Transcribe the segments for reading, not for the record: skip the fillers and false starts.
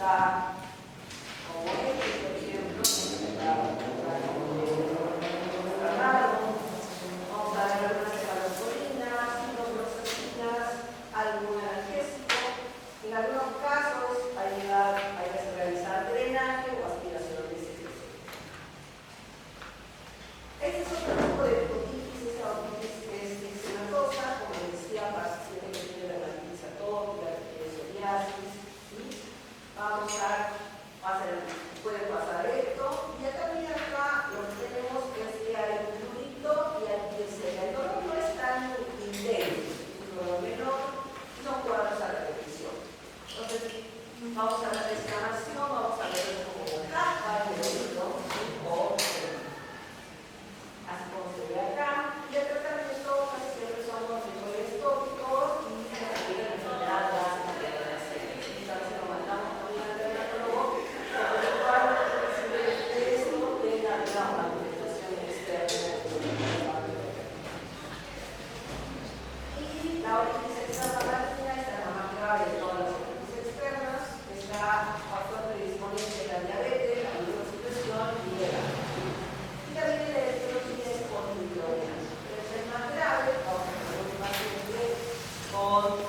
está como este, por ejemplo, cerrado. Vamos a ver algunas cefalocolinas, hidroxoxinas, algún analgésico. En algunos casos hay que realizar drenaje o aspiración de secreción. Este es otro tipo de otitis. Esta otitis es exematosa, como les decía, paciente que tiene dermatitis atópica, que tiene psoriasis. ¿Sí? Vamos a puede pasar esto. Y acá, mira, acá lo que tenemos es que hay un fluido y hay pincel. El dolor no es tan intenso, es un dolor menor, y son cuadros a repetición. Entonces, vamos a la descamación, vamos a ver cómo caja el oído, o así como se ve acá. Y el tratamiento casi siempre son los mejores tópicos y la enfermedad básica de la serie. Entonces, lo mandamos también al dermatólogo, porque cuando recibe esto, tenga una manifestación externa. Y la otitis externa maligna es la más grave de todas las otitis externas. Está factor predisponente de la diabetes, la inmunosupresión y el cáncer. Y también la electrología es polivitoria. Pero es más grave, vamos a tener un paciente con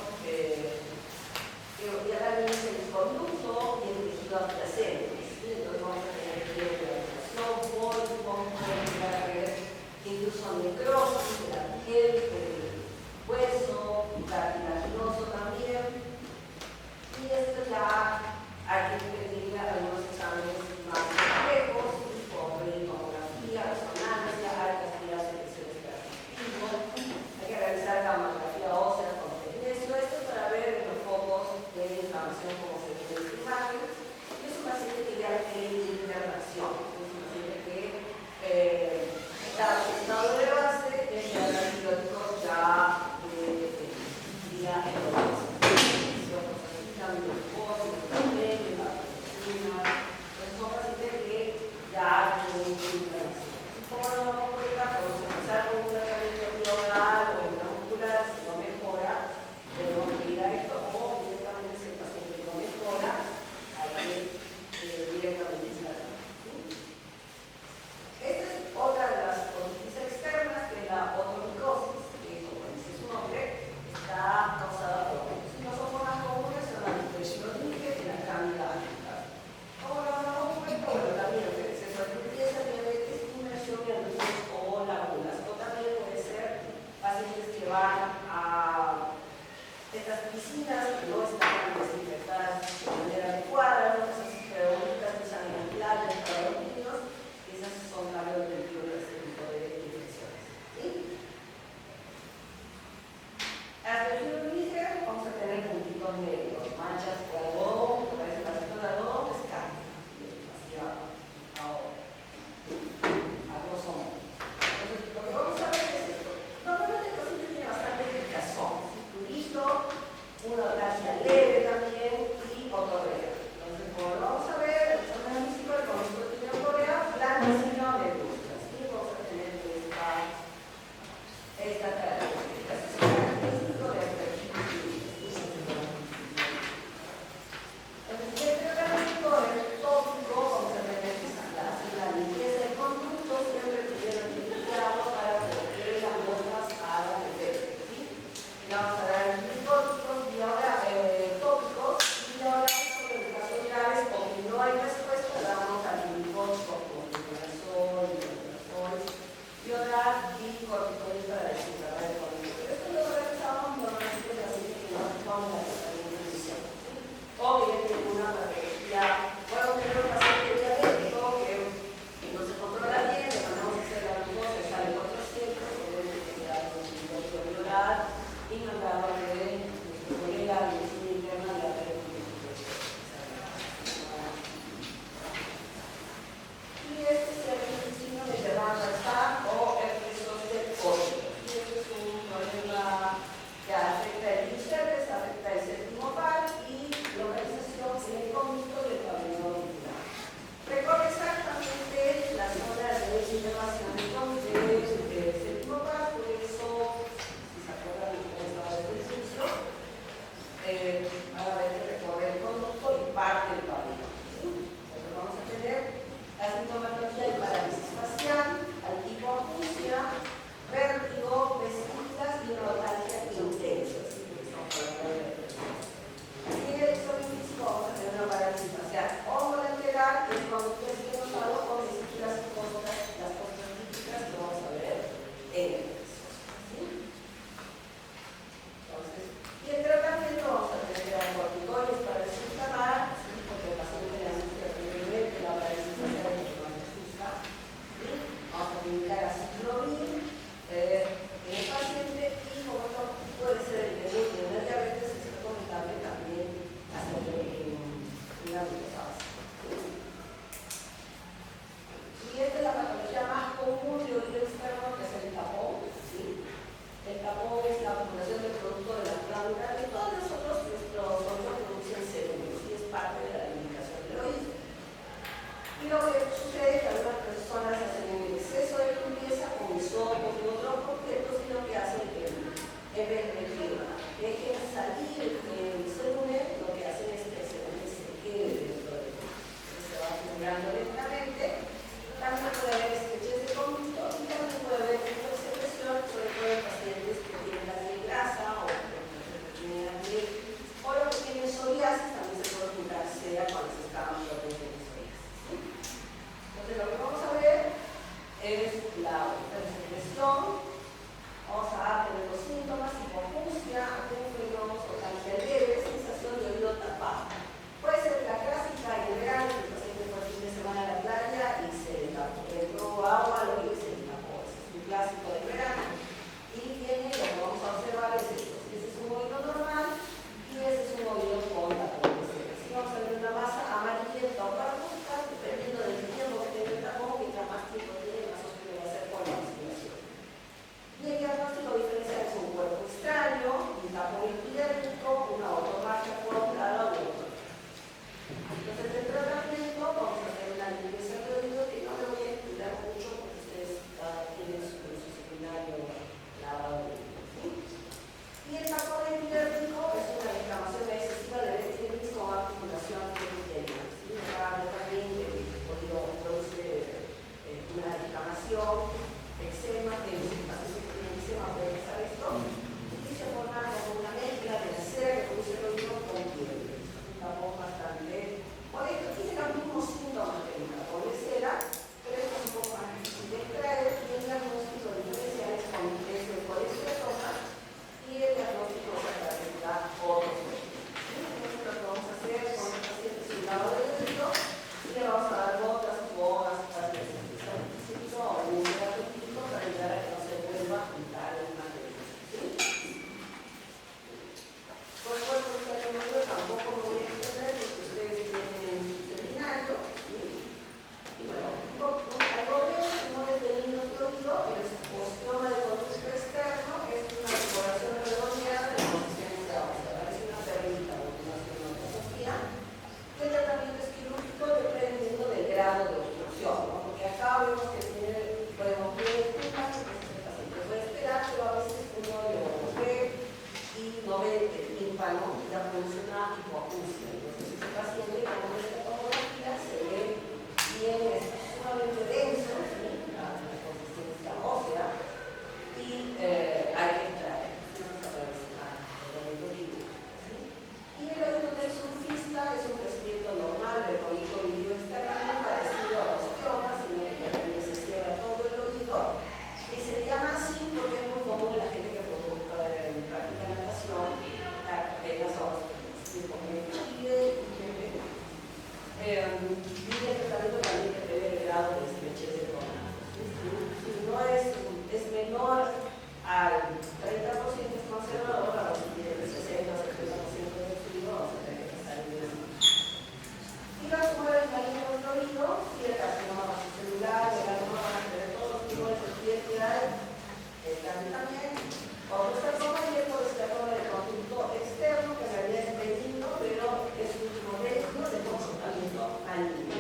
ya también es el conducto y el tejido adyacente. Entonces vamos a tener que ver la relación, pólipos, pueden haber incluso necrosis de la piel, del hueso, cartilaginoso también. Y esto ya hay que pedir algunos exámenes más complejos, como tomografía, resonancia, altas tiras de extractivo. Hay que realizar la mamografía ósea con magnesio. Esto es para ver los focos de inflamación como se ve en esta imagen. Es un paciente que ya tiene internación. Es un paciente que está en estado de base, es de antibióticos ya vía endovenosa. Son pacientes que ya tienen inflamación. ¿Cómo lo vamos a cuidar? Podemos empezar con un tratamiento neuronal o intramuscular. Si no mejora, tenemos que ir a esto, o directamente si el paciente no mejora, hay que directamente instalar. ¿Sí? y el tratamiento también que prevé el grado de estrechez de conatos. Si no es menor al 30% es conservador, ahora si tiene el 60 o 70% del fluido, vamos a tener que pasar el mismo. Y los tumores malignos del oído, si el carcinoma celular, el adenoma, van a tener todos los tumores de piel que hay, el cáncer también, o sarcoma y el colesterol del conjunto externo, que en realidad es benigno, pero es un modesto de comportamiento maligno.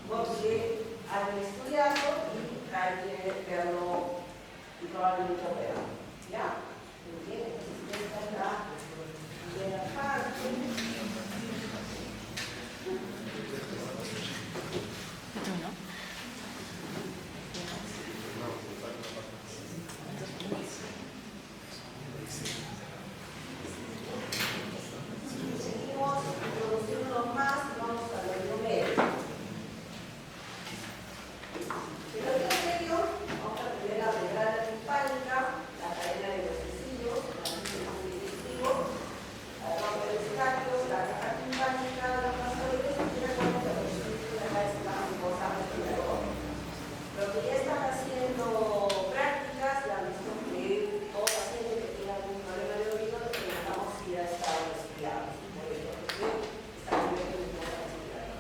Porque hay que estudiarlo y hay que verlo y probablemente operarlo. ¿Ya? Muy bien, entonces esta es la primera parte. Seguimos introduciéndonos más y vamos al oído medio. El oído medio, vamos a tener la membrana timpánica, la cadena de los sencillos, la sistema digestivo, la trompa de los tráqueos, la caja timpánica, las mastoides, y la cuenta de los sencillos, acá está una cosa respiradora. Lo que ya están haciendo prácticas, ya han visto que todo paciente que tiene algún problema de oído, preguntamos si ya está resfriado. Por eso, está viviendo un poco respirado.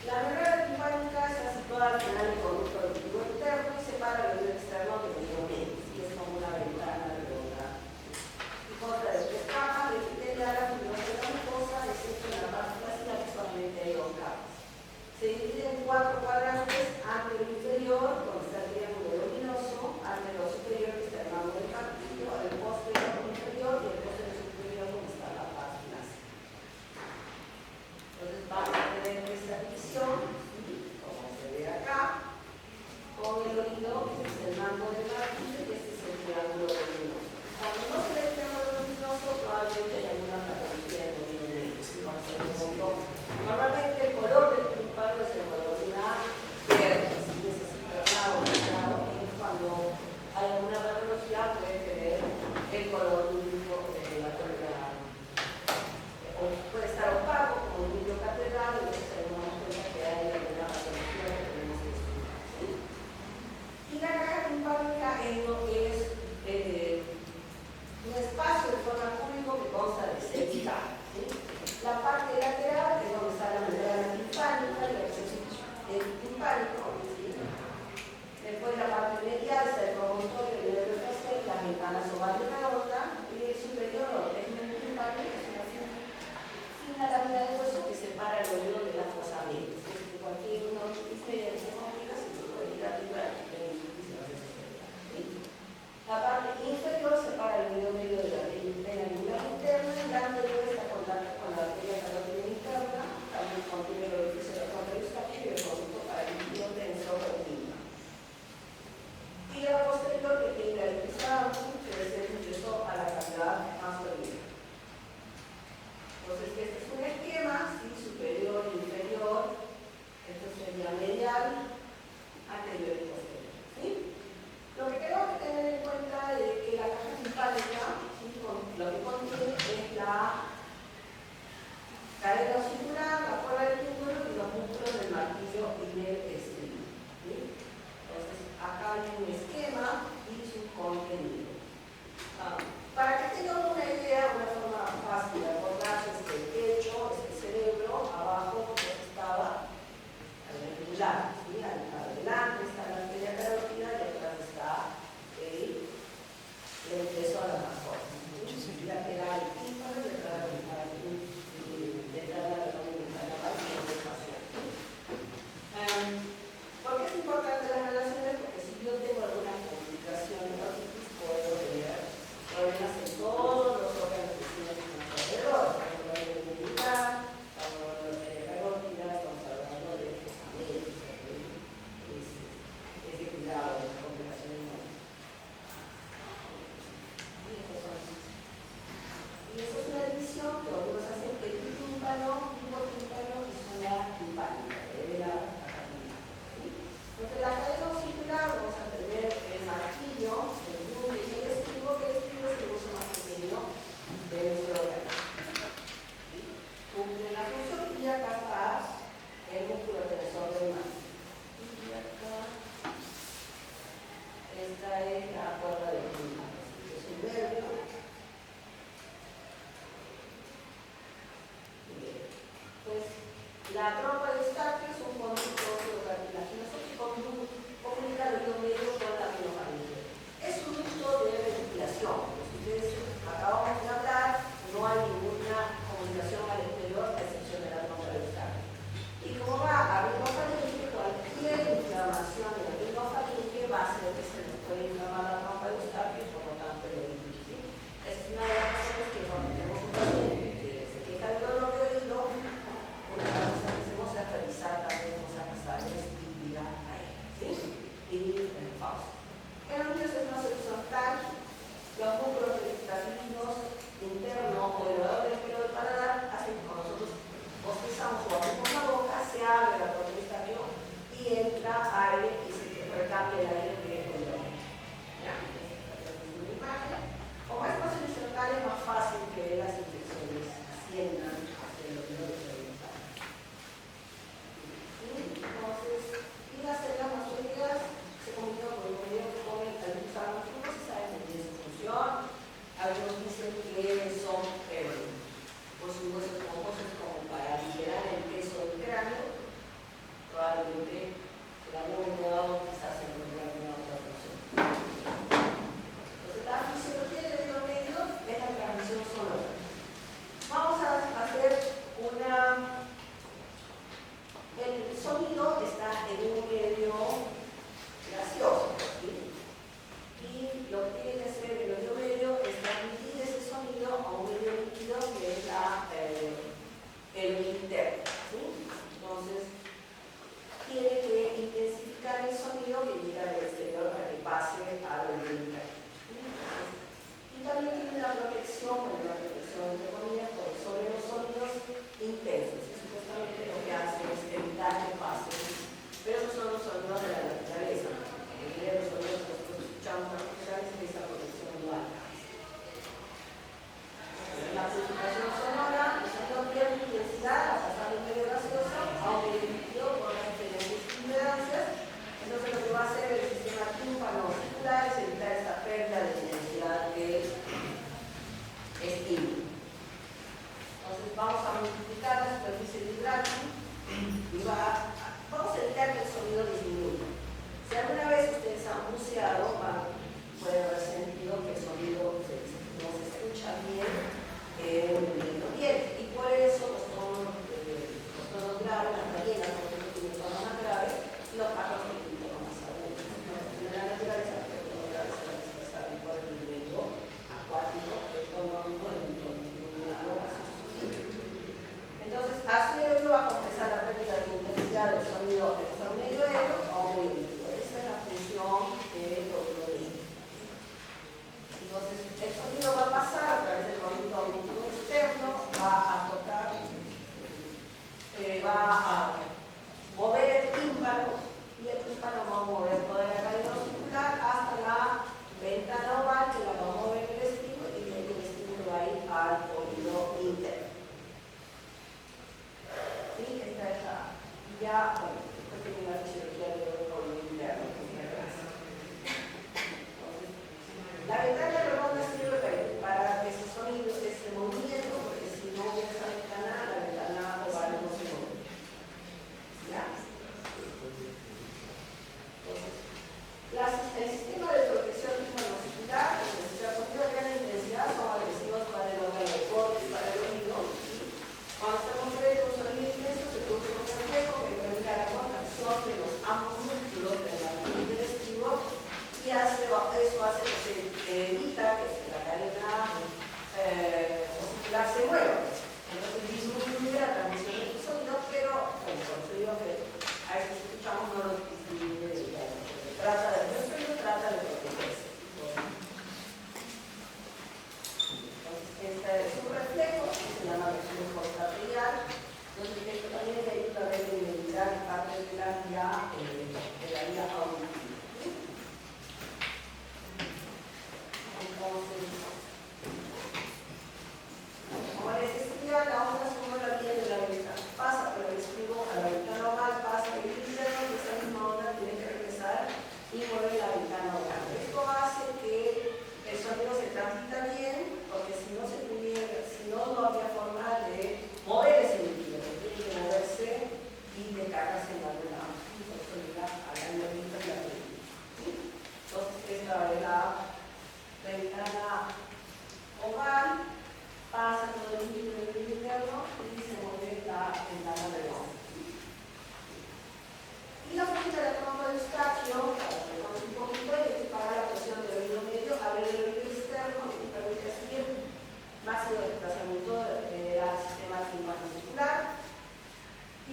La membrana timpánica está situada al final del conducto auditivo interno y separa el oído externo del oído medio, y es como una ventana redonda. Y consta de tres capas de epitelial, fibrosa y mucosa, excepto en la parte facial, que solamente hay dos capas. Se divide en cuatro cuadrantes: anterior inferior, donde está el triángulo luminoso; anterior superior, que está el mango del martillo; el posterior inferior y el posterior superior, donde está la parte nasal. Entonces vamos a tener esta división, ¿sí? Como se ve acá, con el oído, que es el mango del martillo, y este es el triángulo luminoso. Cuando no se ve el triángulo luminoso, probablemente hay alguna patología del oído medio, ¿sí? Vamos a ver un montón. Normalmente el color del tímpano es el color de una verde, si necesita claro, y cuando hay alguna patología puede tener el color único de la color, o puede estar opaco como un vidrio catedral, y entonces nos damos cuenta que hay alguna patología que tenemos que estudiar, ¿sí? Y la caja timpánica es un espacio de forma cúbico que consta de 6 capas, ¿sí? La parte lateral es donde está la membrana timpánica, el acceso timpánico, ¿sí? Después la parte medial está el promontorio, el nervio facial, las ventanas oval y redonda, y el superior, o tegmento timpánico, es una fina lámina de hueso que separa el oído de la fosa media. Si cualquier uno media se complica, se puede ir arriba y tener ¿sí? La parte inferior separa el oído medio de la vena angular interna, y la anterior está con la arteria carótida interna, también contiene el orificio de la trompa eustáquea y el conducto paralítico tensor o linfa. Y la posterior, que tiene el pizarro, que es el sucesor a la cavidad masculina. Entonces, este es un esquema, ¿sí? Superior e inferior. Esto sería medial, anterior y posterior, ¿sí? Lo que tenemos que tener en cuenta es que la caja timpánica, ¿sí? Lo que contiene es la cadena circular, la cola del túbulo y los músculos del martillo y del estribo, ¿sí? Entonces, acá hay un esquema y su contenido. Para que tengan una idea, una forma fácil de acordarse es que el pecho es el cerebro, abajo estaba el ventricular, ¿sí? Adelante está la arteria carótida y atrás está el acceso a la mascota. Lateral el tímpano y detrás la La trompa de Eustaquio es un conducto óseo-cartilaginoso que comunica el oído medio con la miofaringe. Es un ducto de ventilación. Como ustedes acabamos de hablar, no hay ninguna comunicación al exterior a excepción de la trompa de Eustaquio. Y como va a miofaringe, cualquier inflamación de la miofaringe va a hacer que se nos puede inflamar la trompa de Eustaquio y por lo tanto el oído. ¿Sí? Es una de las razones que cuando tenemos un paciente que se queja del dolor de oído, una de las cosas que hacemos es revisar también los anasales y mirar a él. ¿Sí? Y en pausa. En los niños es más horizontal, los músculos vegetativos internos o elevador del pelo del paladar hacen que cuando nosotros bostezamos o abrimos la boca, se abre la trompa de Eustaquio y entra aire y se recambia el aire que es el dolor. ¿Ya? Esta es una imagen. Como es más horizontal, es más fácil que las infecciones asciendan hacia el oído de Entonces, y las células masónicas se comunican por el medio que comen algunos árboles, no se sabe muy bien su función. Algunos dicen que son posibles esponjosos como para liberar el peso del cráneo. Probablemente el alumno quizás se encuentre alguna otra función. Entonces, la fisiología del oído medio es la transmisión sonora. Vamos a hacer una. El sonido está en un medio gaseoso, ¿sí? Y lo que tiene que hacer el oído medio es transmitir ese sonido a un medio líquido que es el interno, ¿sí? Entonces, tiene que intensificar el sonido que llega del exterior para que pase al oído interno. Y también tiene una protección, entre comillas, sobre los sonidos intensos. Supuestamente lo que hace es evitar que pase, pero esos son los sonidos de la naturaleza. La mayoría de los sonidos que nosotros escuchamos artificiales es esa protección dual. La purificación sonora, el sonido pierde intensidad a pasar de un medio gaseoso a un medio líquido con las diferentes impedancias. Entonces lo que va a hacer el sistema tímpano-auricular es evitar esta pérdida de intensidad del estímulo. Entonces vamos a multiplicar la superficie de hidrato y vamos a evitar que el sonido disminuya. Si alguna vez ustedes han buceado, pueden haber sentido que el sonido no se escucha bien en el ambiente. Y por eso los tonos graves, las ballenas, por ejemplo, tienen tonos más graves y los pájaros tienen tonos más agudos. En la naturaleza, los tonos graves se van a expresar por el nivel acuático, el tono entonces, así el oído va a compensar la pérdida de intensidad del sonido de un medio aéreo a un medio líquido. Esa es la función del oído medio. Entonces, el sonido va a pasar a través del conducto auditivo externo, va a tocar, va a mover el tímpano y el tímpano va a mover toda la cadena auricular hasta la ventana oval que la va a mover el estímulo y el estímulo va a ir al oído interno. Sí, esta es ya, bueno, esto tiene la fisiología del oído interno. Entonces, la ventana redonda sirve para que ese sonido, ese movimiento, porque si no hubiera esa ventana, la ventana oval no se mueve. ¿Ya? Entonces, el sistema de protección tímpano-auricular, los sonidos de gran intensidad son agresivos para el órgano de corte y para el oído. Cuando estamos frente a un sonido intenso, se produce un reflejo que permite la contracción de los ambos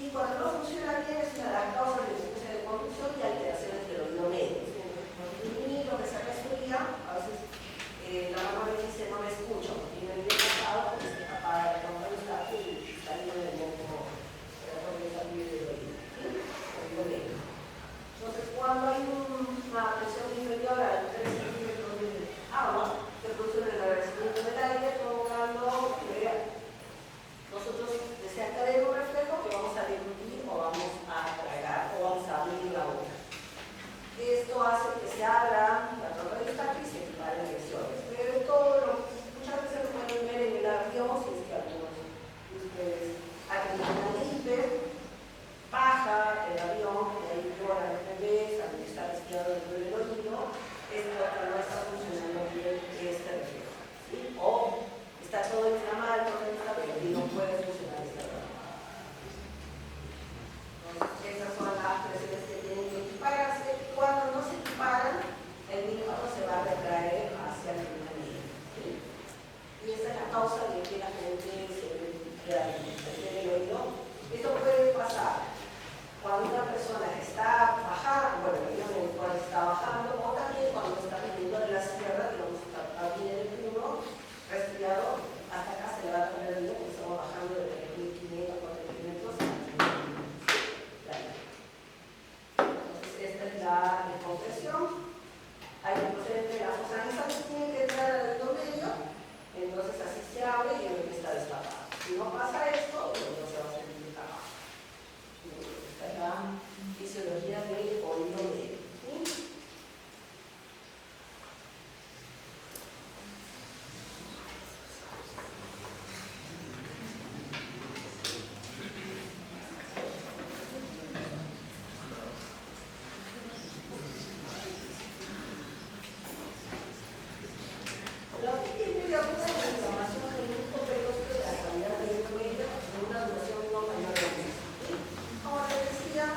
Y cuando no funciona bien es una de las causas de difusión de conducción y alteraciones del oído medio. Y lo que se refería, a veces la mamá me dice no me escucho, y me viene pasado, pues se apaga la cámara del gato y está en el moco porque salir del oído medio. Entonces, cuando hay una presión inferior a 3 centímetros de agua, se produce un enrarecimiento del aire, provocando que nosotros desencadenemos un reflejo que vamos a deglutir o vamos a tragar o vamos a abrir la boca. Esto hace que se abra la trompa de Eustaquio y se equiparen lesiones. Pero todo lo que muchas veces lo pueden ver en el avión, si es que algunos de ustedes han tenido una gripe, baja el avión, y ahí lloran los bebés, al estar respirando dentro del oído, es porque no está funcionando bien este reflejo. ¿Sí? O está todo inflamado, pero no puede funcionar esta trompa. Entonces, esas son las presiones que tienen que equipararse. Cuando no se equiparan, el tímpano se va a retraer hacia el medio. ¿Sí? Y esa es la causa de que la gente se queda en el oído. Esto puede pasar cuando una persona está bajando, bueno, el avión en el cual está bajando, o también cuando está viniendo de la sierra, digamos, está bien el uno, resfriado, hasta acá se le va a poner el oído, porque estamos bajando de 3.500 a 4.000 metros. Entonces, esta es la descompresión. Hay un procedimiento de la fosa nasal que tiene que entrar al oído medio, entonces así se abre y el oído está destapado. Si no pasa esto, el oído se va a sentir tapado. Esta es la fisiología del oído medio. ¿Sí? Lo que tiene que haber es la inflamación del músculo peroso de la cavidad del oído medio en una duración no mayor a un mes. Como les decía,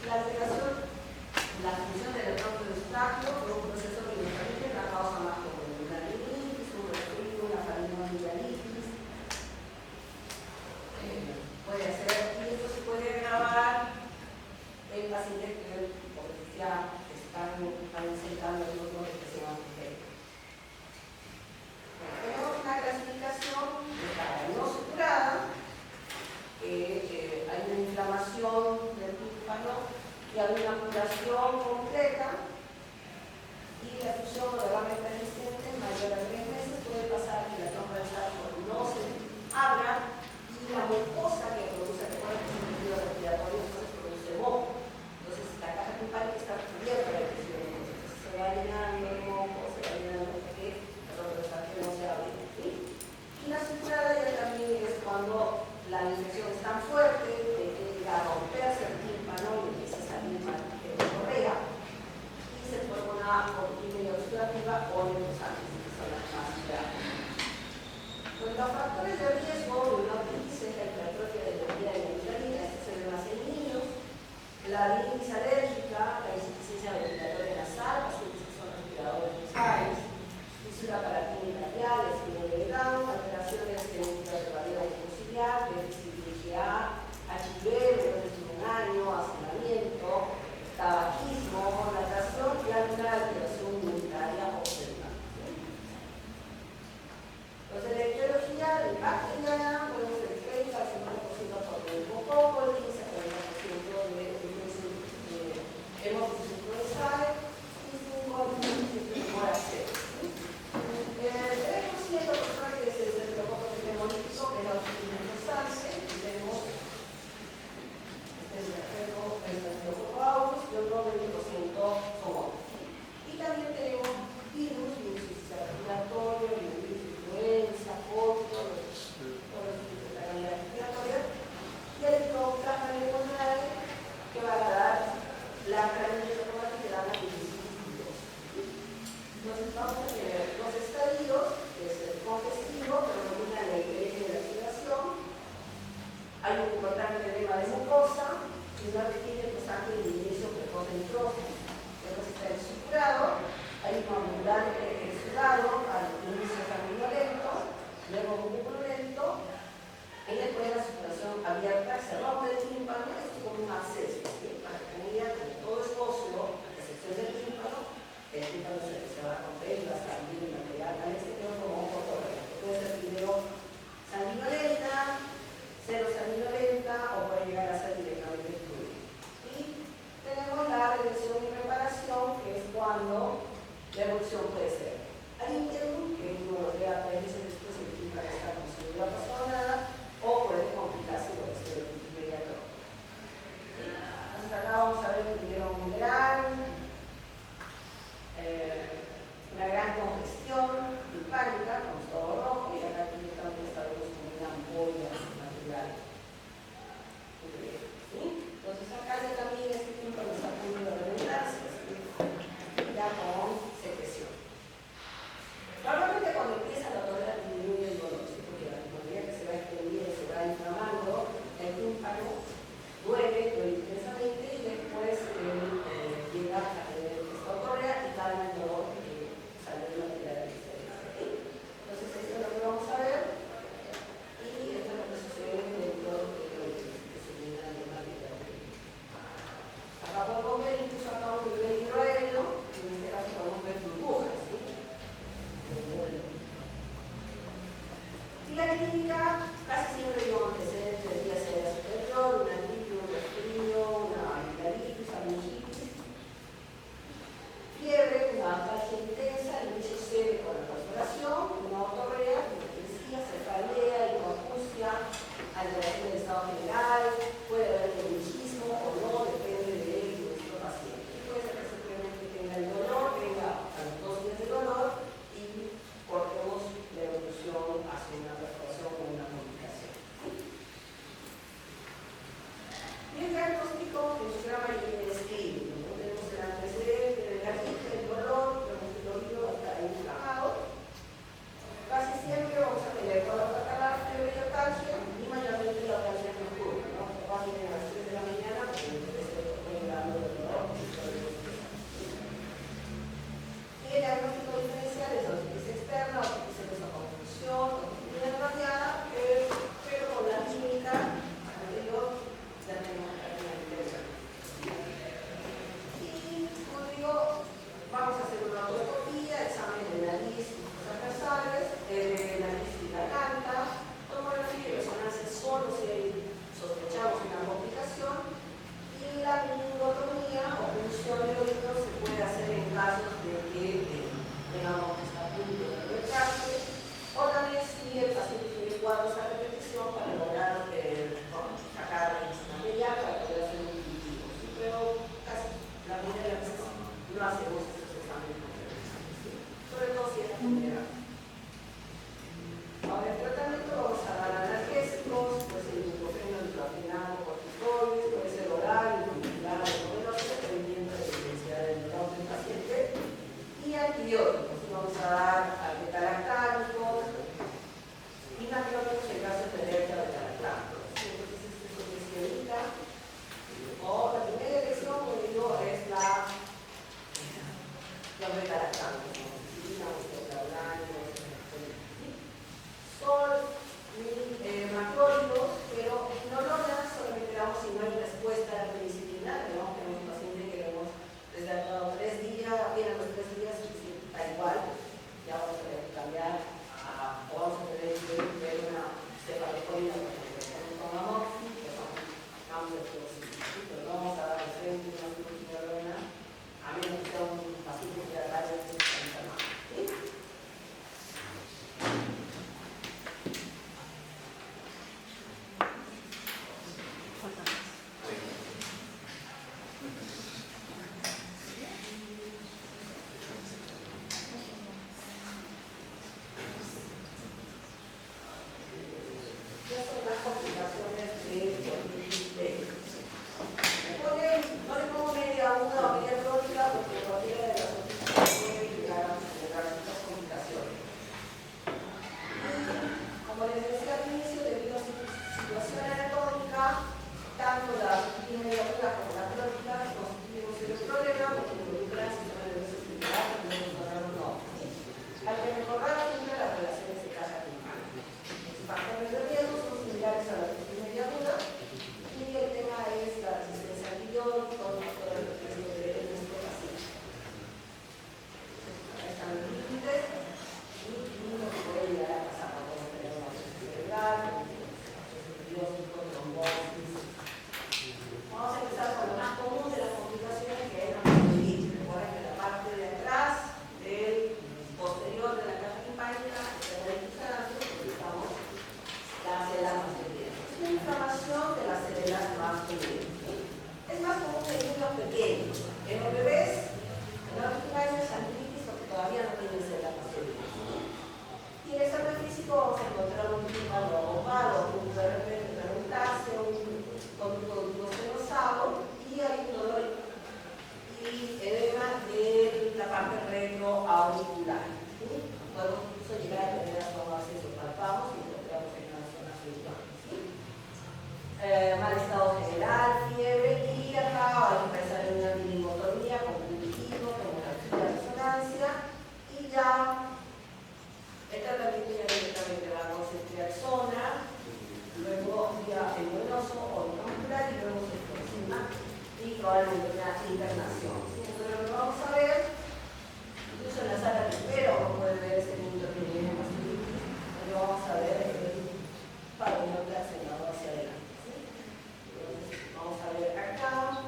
la alteración, la función del trompa de Eustaquio es un proceso que es la causa más común. Una rinitis, un resfrío, una faringoamigdalitis. Puede ser, y esto se puede agravar en pacientes que, como decía, están insertando el grupo de presión arterial. Tenemos una clasificación de cara no suturada, que hay una inflamación del tímpano y hay una curación completa, y la fusión moderadamente resistente mayor a 3 meses puede pasar que la trompa de Eustaquio no se abra y la mucosa que produce el tejido respiratorio entonces produce moco. Entonces la caja timpánica está cubierta de presión, entonces se va llenando de moco, se va llenando hasta que la trompa de Eustaquio no se abre. ¿Sí? Y la suturada ya también es cuando la infección es tan fuerte que llega a romperse el tímpano y empieza a salir una correa y se forma una otitis obstructiva o necrosantes, que son las más graves. Pues los factores de riesgo de una otitis es la hipertrofia de la vía amigdalina, esto se ve más en niños, la rinitis alérgica, la insuficiencia ventilatoria nasal, pacientes que son respiradores nasales, fisura palatina labial, espino de Down, alteraciones genéticas de barrera mucociliar, déficit de IgA, ampollas, material. ¿Sí? Entonces acá ya también este tiempo nos está poniendo a reventarse, ya con secreción. Normalmente cuando empieza la tolerante disminuye el dolor, ¿sí? Porque a medida que se va extendiendo, se va inflamando, el tímpano duele intensamente y después llega a tener esta otorrea y calma el dolor que sale de la material de diferencia. ¿Sí? Entonces esto es lo que vamos a ver y esto es lo que sucede dentro de lo que se llena de material. Acá podemos ver incluso acá un nivel hidroaéreo, en este caso podemos ver burbujas. ¿Sí? Y la clínica casi siempre dio antecedentes de vía aérea superior, una gripe, un resfrío, una amigdalitis, amnigitis, fiebre, una ataxia intensa, el inicio cede con la perforación, una otorrea, hipocresía, cefalea, hipoacusia, alteración del estado general, puede haber neurologismo o no, depende de nuestro paciente. Puede ser que simplemente tenga el dolor, tenga a los 2 días de dolor y cortemos la evolución hacia una perforación o una complicación. Y el diagnóstico en su gran mayoría es clínico, ¿no? Tenemos el antecedente de la gripe, el dolor, el oído está inflamado. Casi siempre vamos a tener dolor catalán, fiebre y ataxia, y mayormente la ataxia nocturna, ¿no? Va a venir a las 3 de la mañana, porque entonces se puede dar el dolor. Y el diagnóstico diferencial es otitis externa, otitis en esa confusión, otitis radiada, pero con la química anterior ya tenemos la diferencia. Y como digo, vamos a hacer una otoscopía, examen de nariz y fosas nasales, nariz y garganta, tomografía y resonancia solo si sospechamos una complicación, y la meningotomía o punción de oído se puede hacer en casos de que tengamos que estar a punto de retractarse, o también si el paciente tiene cuadros a repetición para lograr sacar la material para poder hacer un cultivo. ¿Sí? Pero casi la primera vez no hacemos estos exámenes, ¿sí? Sobre todo si es la primera vez. Ahora, el tratamiento vamos a dar analgésicos, pues el ibuprofeno, el clofenaco, corticoides, puede ser oral, intramuscular, endovenoso, dependiendo de la intensidad del dolor del paciente, y antibióticos. Vamos a dar beta-lactámicos y antibióticos en caso de alergia a beta-lactámicos. Entonces, este es lo que se evita. O la primera elección, como digo, es los beta-lactámicos, son macrólidos, pero inolonas solamente damos si no hay respuesta a la penicilina. Tenemos un paciente que hemos desde 3 días, apenas los 3 días, y está igual, ya vamos a tener que cambiar o vamos a tener que ver una cefalosporina, por ejemplo, con amoxi, que son cambios de dosis, pero no vamos a dar de frente una cirugía renal, a menos que sea un paciente que da rayos de enfermedad. ¿Sí? mal estado general, fiebre, y acá hay que pensar en una minimotonía con primitivo, tomografía, resonancia, y ya el tratamiento ya directamente va con ceftriaxona, luego vía endovenoso o intramuscular y luego ceftriaxona y probablemente una internación. ¿Sí? Entonces lo que vamos a ver, incluso en la sala de espera, como pueden ver este minuto que viene más lo que vamos a ver es el padrinote acelerador hacia adelante. ¿Sí? Entonces vamos a ver acá.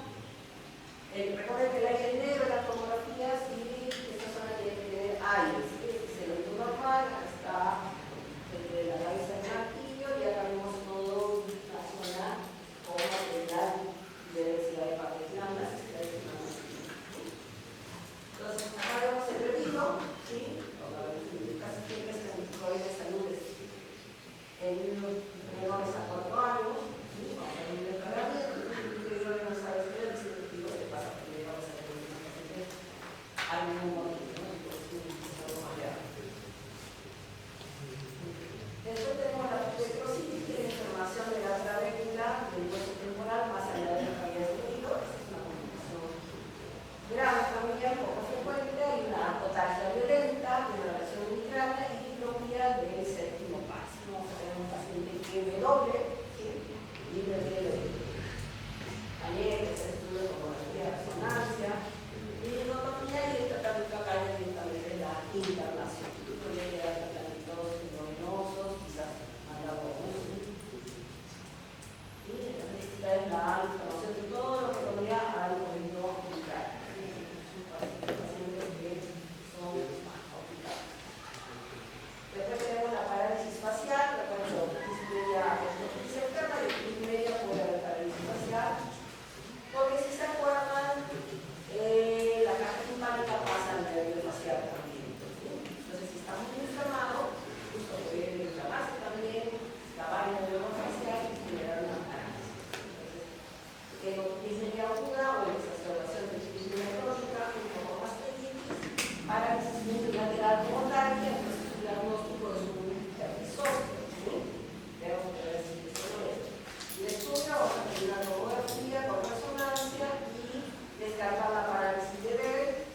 Recuerden que el aire negro en las tomografías y esta zona tiene que tener aire. ¿Sí? Este es el oído normal, acá está entre la cabeza del martillo y acá vemos todo la zona con material de densidad de partes blandas. Entonces, acá vemos el oído, ¿sí? Casi siempre es el microide de salud en menores a 4 años, ¿sí? Vamos a ver el encargamiento, y yo no sabes qué es el tipo que pasa porque vamos a tener una paciente al mismo momento, ¿no? Entonces, vamos a ver. Después tenemos la plectrositis, que es la inflamación de la trabécula del hueso temporal más allá de la cavidad del oído. Esa es una complicación grave también, poco frecuente. Hay una ataxia violenta, una lesión migrana y diplopía del séptimo paso. Vamos a tener un paciente que es doble, ¿sí? Libre de oído. También se estudia como la resonancia, minimotonía y el tratamiento acá es directamente la internación. Podría llegar a tratamientos endovenosos, quizás mandado UCI. Y esta es la información de todo lo que podría al oído mitral. Pacientes que son más complicados. Después tenemos la parálisis facial, recuerdo, media externa y media puede haber parálisis facial. Porque si se acuerdan, la caja timpánica pasa al nervio facial también. ¿Sí? Entonces, si está muy inflamado, justo puede inflamarse también, lavar el nervio facial y generar una parálisis. Entonces, disnea aguda o exacerbación de disnea crónica, un poco más pequeñitis, parálisis unilateral como tal, y entonces el diagnóstico es un episodio. ¿Sí? Tenemos que ver si es solo esto. Y después vamos a hacer una tomografía con resonancia y descartar la parálisis de Bell,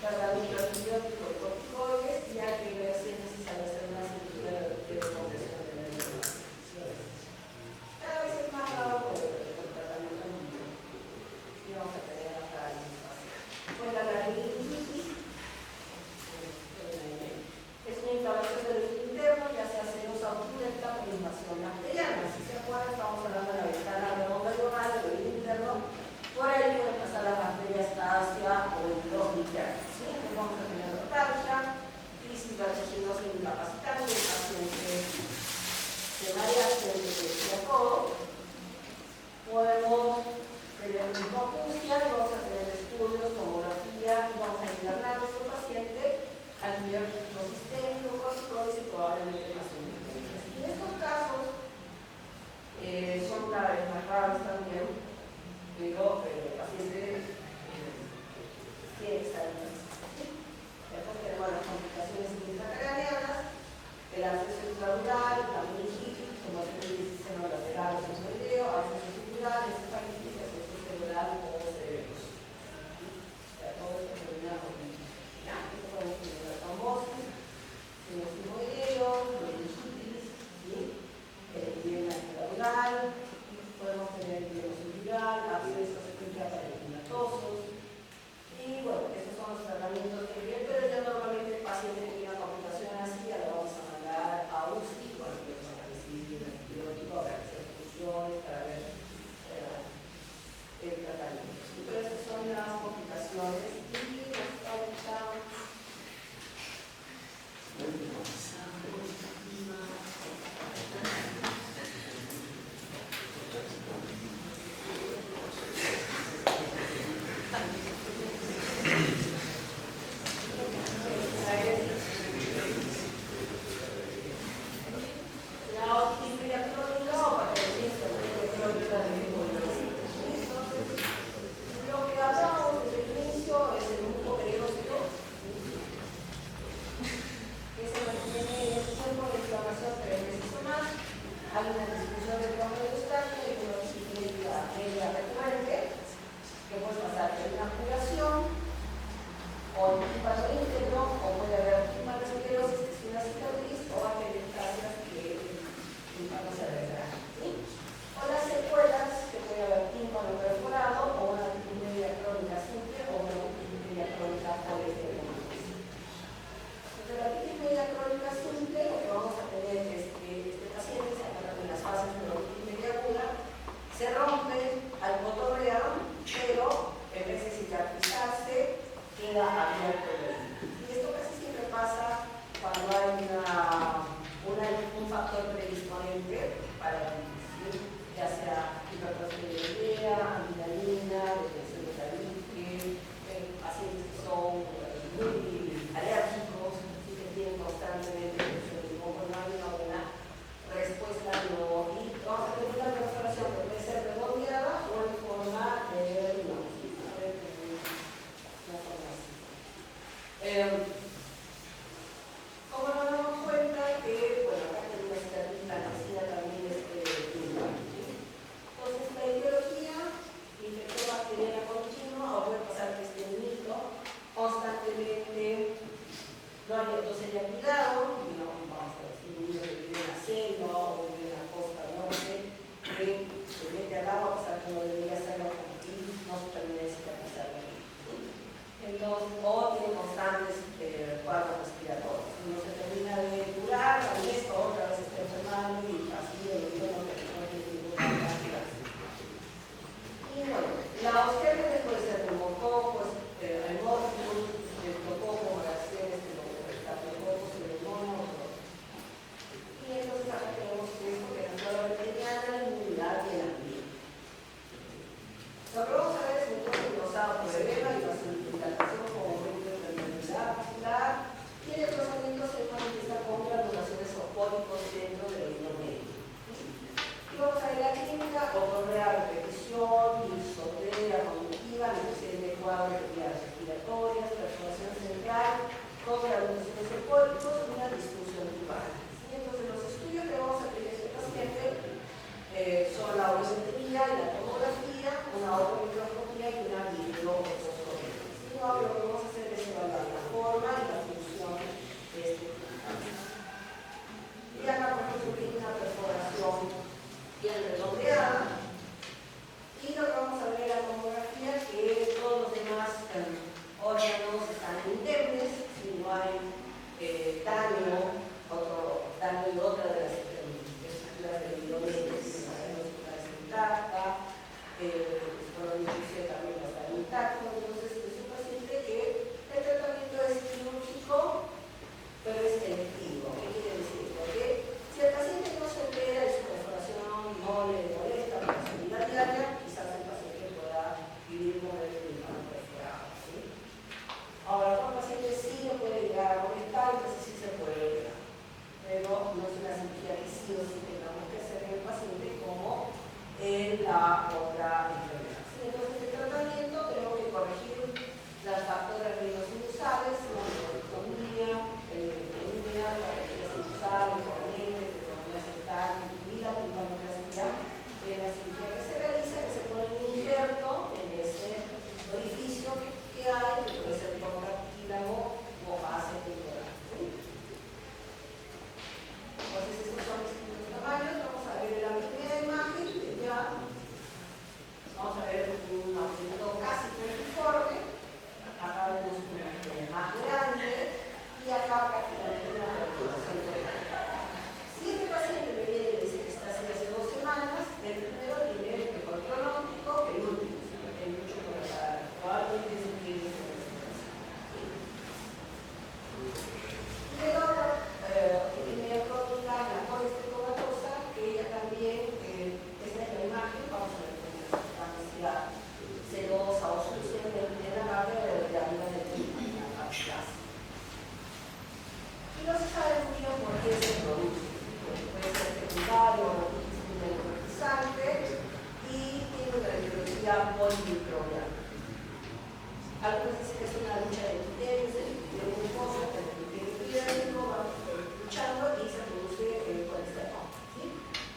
tratamiento antibiótico de corticoides y hay que ver si es necesario hacer una cirugía de descompresión de nervios. Cada vez es más raro por el tratamiento antibiótico y vamos a tener la parálisis facial. Pues la laringitis es una inflamación del oído interno, ya sea serosa o purulenta por invasión bacteriana. Si se acuerdan, estamos hablando de la ventana redonda diagonal del oído interno. Por ahí pueden pasar las bacterias hacia oídos internos. ¿Sí? Entonces vamos a tener rotalgia, crisis vertiginosa e incapacitante, el paciente se marea, se decía todo. Podemos tener hipoacusia, vamos a tener estudios, tomografía, y vamos a internar a nuestro paciente antibiótico sistémico, corticoides y probablemente más medicamentos. Y en estos casos son cada vez más raros también, pero el paciente tiene que estar en el sistema. Después tenemos las complicaciones intracraneanas, el acceso intradural, la meningitis, como se dice, seno lateral o senoideo, acceso tubular, encefalitis, acceso cerebral o cerebroso. Todo esto termina con trombosis, sinusoideo, meningitis, edema intradural, podemos tener fibrosis viral, abscesos intraparenquimatosos, y bueno, esos son los tratamientos que vienen, pero ya normalmente el paciente que tiene una complicación así ya lo vamos a mandar a UCI, bueno, que vamos a recibir el antibiótico para hacer funciones, para ver el tratamiento. Entonces, esas son las complicaciones y nos falta. Hay una discusión de cómo gustar y uno si tiene que se mete al agua a pesar que no debería hacerlo y no se termina de cicatrizar bien. Entonces, o tiene constantes cuadros respiratorios. No se termina de curar, tal vez otra vez está enfermando y así de no tiene ninguna cantidad. Y bueno, la gérmenes puede ser neumococos, hemófilos, estreptococos, bacterias, estafilococos, pneumonia. Y entonces acá tenemos esto que es la flora bacteriana, la inmunidad y el ambiente. Lo que vamos a ver es un poco glosado por edema y la hidratación como medio de permeabilidad vascular y el desplazamiento se manifiesta con granulaciones opónicos dentro del hilo medio. Y vamos a ver la clínica, otorrea repetición, disotea cognitiva, necesidad de cuadro de vías respiratorias, perforación central, con granulaciones opónicos y una disfunción tubar. Entonces los estudios que vamos a hacer en este paciente son la orometría y la tomografía, una oromicroscopía y una videooscopía. Y ahora lo que vamos a hacer es evaluar la forma y la función de este sistema. Y acá por ejemplo tiene una perforación bien redondeada. Y lo que vamos a ver en la tomografía es que todos los demás órganos están indemnes, si no hay daño y otra de las estructuras del hidrógeno que está intacta, el cronológico también va a estar intacto. Entonces es un paciente que el tratamiento es quirúrgico, pero es selectivo. ¿Qué quiere decir? Porque si el paciente no se entera de su perforación, no le molesta para su vida diaria, quizás el paciente pueda vivir con el tímpano perforado. ¿Sí? Ahora, otro paciente sí lo puede llegar a molestar, entonces sí se puede llegar. Pero no es una cirugía que sí o sí tengamos que hacer en el paciente como en la otra enfermedad. ¿Sí? Entonces, el tratamiento tenemos que corregir los factores ribosinusales, la neurotoxemia, la energía sinusal, el componente, la economía central y la pulmonoplastia de la cirugía que se realiza, que se pone un injerto en ese orificio que hay, que puede ser por cartílago o base temporal. ¿Sí? Entonces, estos son los distintos tamaños. Vamos a ver la primera imagen. Ya vamos a ver un objeto casi perfectiforme. Acá vemos una más grande y acá prácticamente una perforación total. Si este paciente me viene y me dice que está así hace 2 semanas, el primero tiene el mejor pronóstico que el último, porque hay mucho por acá. Probablemente es un cliente de la situación. Y luego epidemia crónica, la colesterolatosa, que ella también, esta es la imagen, vamos a ver con la capacidad sedosa o sucia de la barra de arriba del tímpano, la parte clásica. Y no se sabe muy bien por qué se produce. Puede ser secundario o neutralizante y tiene una etiología polimicrobiana. Algunos dicen que es una lucha de epitelios, de glucosa, de epitelios, vamos luchando y se produce el colesterol. ¿Sí?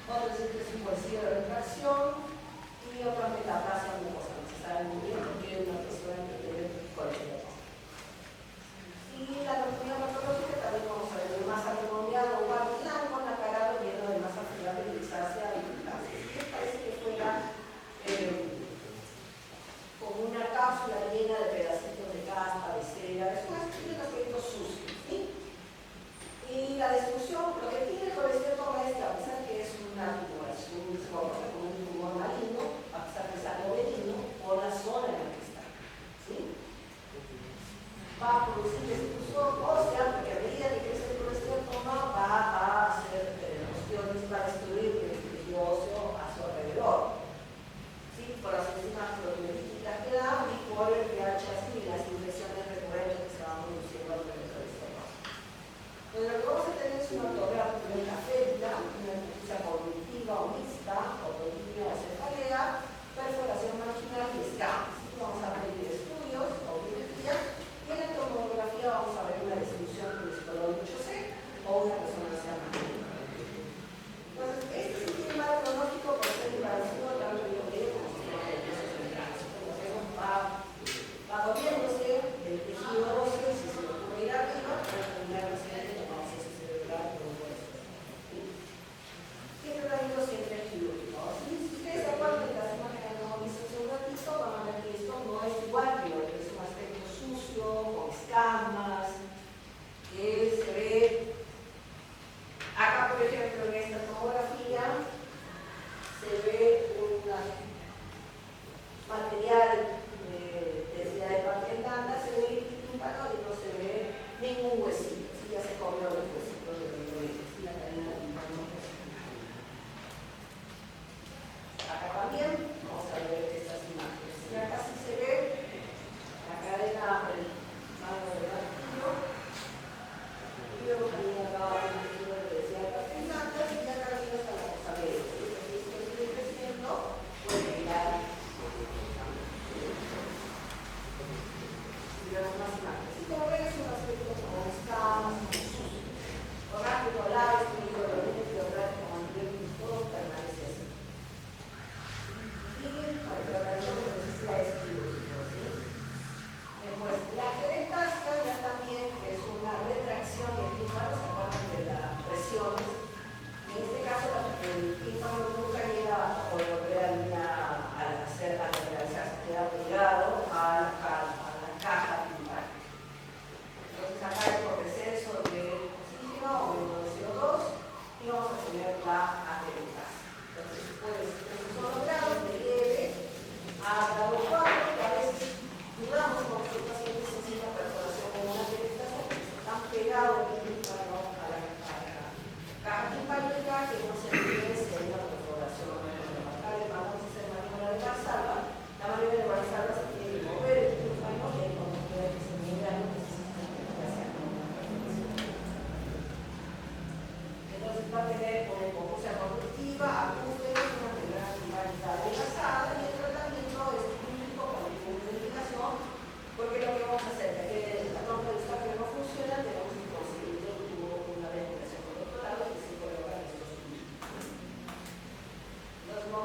Otros dicen que es un bolsillo de retracción y otra metaplasia glucosa. No se sabe muy bien por qué una persona que tiene colesterol. Y la anatomía patológica también vamos a ver masa redondeada o blanco, nacarado lleno de masa fibril de grisácea y grisácea. Y parece que fuera como una cápsula llena de pedacitos de caspa, de cera, es un aspecto sucio. ¿Sí? Y la destrucción, lo que tiene el colesterol es que a pesar que es una tumoración, se comporta como un tumor maligno, a pesar que es algo benigno, por la zona en la que está. ¿Sí? Va a producir destrucción ósea,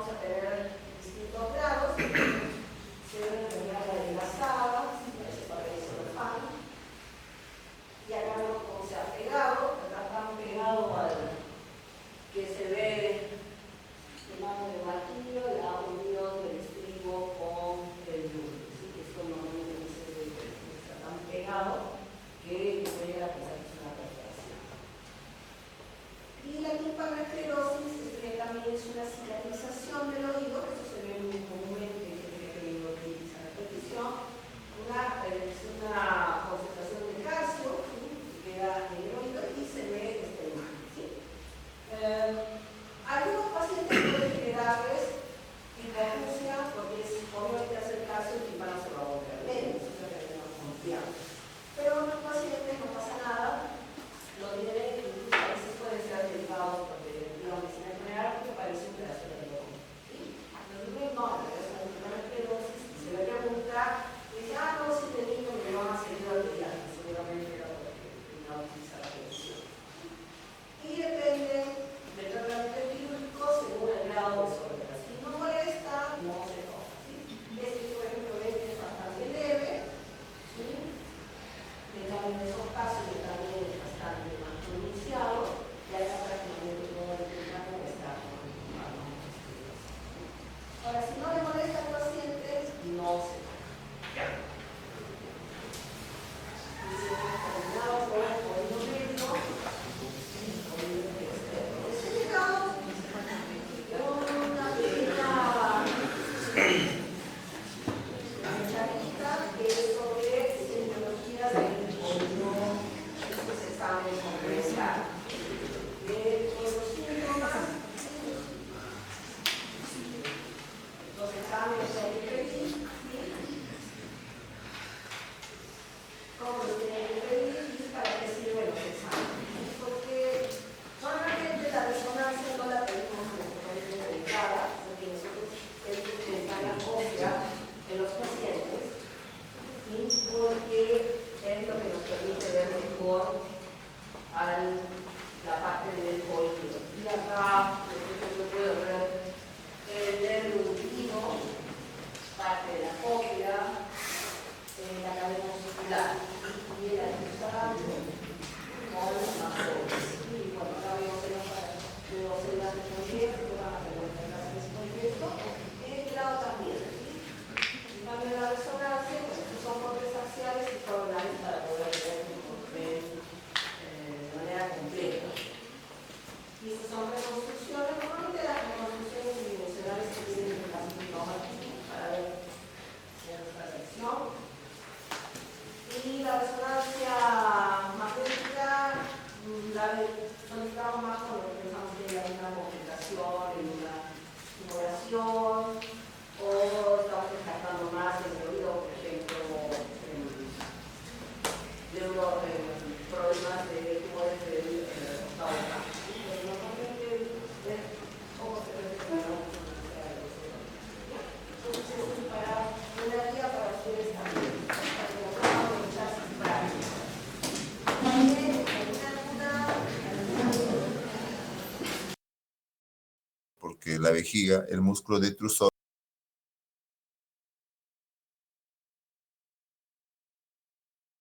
vamos a tener distintos grados. Se debe tener la enlazada, se parece al pan. Y acá vemos cómo se ha pegado, acá está pegado al que se ve el mano de martillo, la unión del estribo con el yunque. ¿Sí? Esto normalmente está tan pegado que puede llegar a pensar que es una perforación. Y la timpanoesclerosis también es una cicatrización del oído, que eso se ve muy comúnmente en gente que tiene otitis a repetición. Es una concentración de calcio, ¿sí? Que queda en el oído y se ve esta imagen. ¿Sí? Algunos pacientes pueden generarles hipoacusia porque es obviamente hacer calcio el tímpano se va a volver menos, eso es lo que tenemos confianza. Pero en los pacientes no pasa nada, lo tienen, incluso a veces pueden ser derivados porque la medicina general porque parece un pedazo de león. ¿Sí? Entonces no, es una timpanoesclerosis, y se le pregunta, y dice, no, si de niño me van a seguir al día, seguramente era porque no utiliza la atención. Y depende del tratamiento quirúrgico según el grado de sordera. Si no molesta, no se toca. ¿Sí? Este, por ejemplo, es bastante leve. ¿Sí? En esos casos también es bastante más pronunciado y acá prácticamente todo el tiempo está con ahora, si no le molesta al paciente, no se toca. Y si hemos terminado por el oído medio, oído externo. He llegado con una pequeña charlita que es sobre semiología del oído, estos exámenes complementarios. Los síntomas, los exámenes que hay que pedir, cómo los tienen que pedir y para qué sirven los exámenes. Porque normalmente la resonancia no la pedimos completamente dedicada, porque nosotros pedimos ventana ósea en los pacientes, ¿sí? Porque es lo que nos permite ver mejor la parte del oído. Y acá, por ejemplo, puedo ver el nervio auditivo, parte de la cóclea, la cadena muscular y el acusado con las mazones. Y bueno, acá vemos el células de proyecto, que van a tener relaciones con esto. En este lado también. ¿Sí? También la resonancia, pues son cortes axiales y coronales para poder ver de manera completa. Y estas son reconstrucciones, normalmente las reconstrucciones tridimensionales que tienen el caso para ver cierta sección. Y la resonancia magnética solicitamos más cuando pensamos que hay una complicación, en una tumoración, o estamos descartando más en el oído, por ejemplo, problemas de tumores del octavo campo. Pero normalmente es poco frecuente que no entonces es para una guía para ustedes también, para que lo puedan aprovechar sin práctica. También porque la vejiga, el músculo detrusor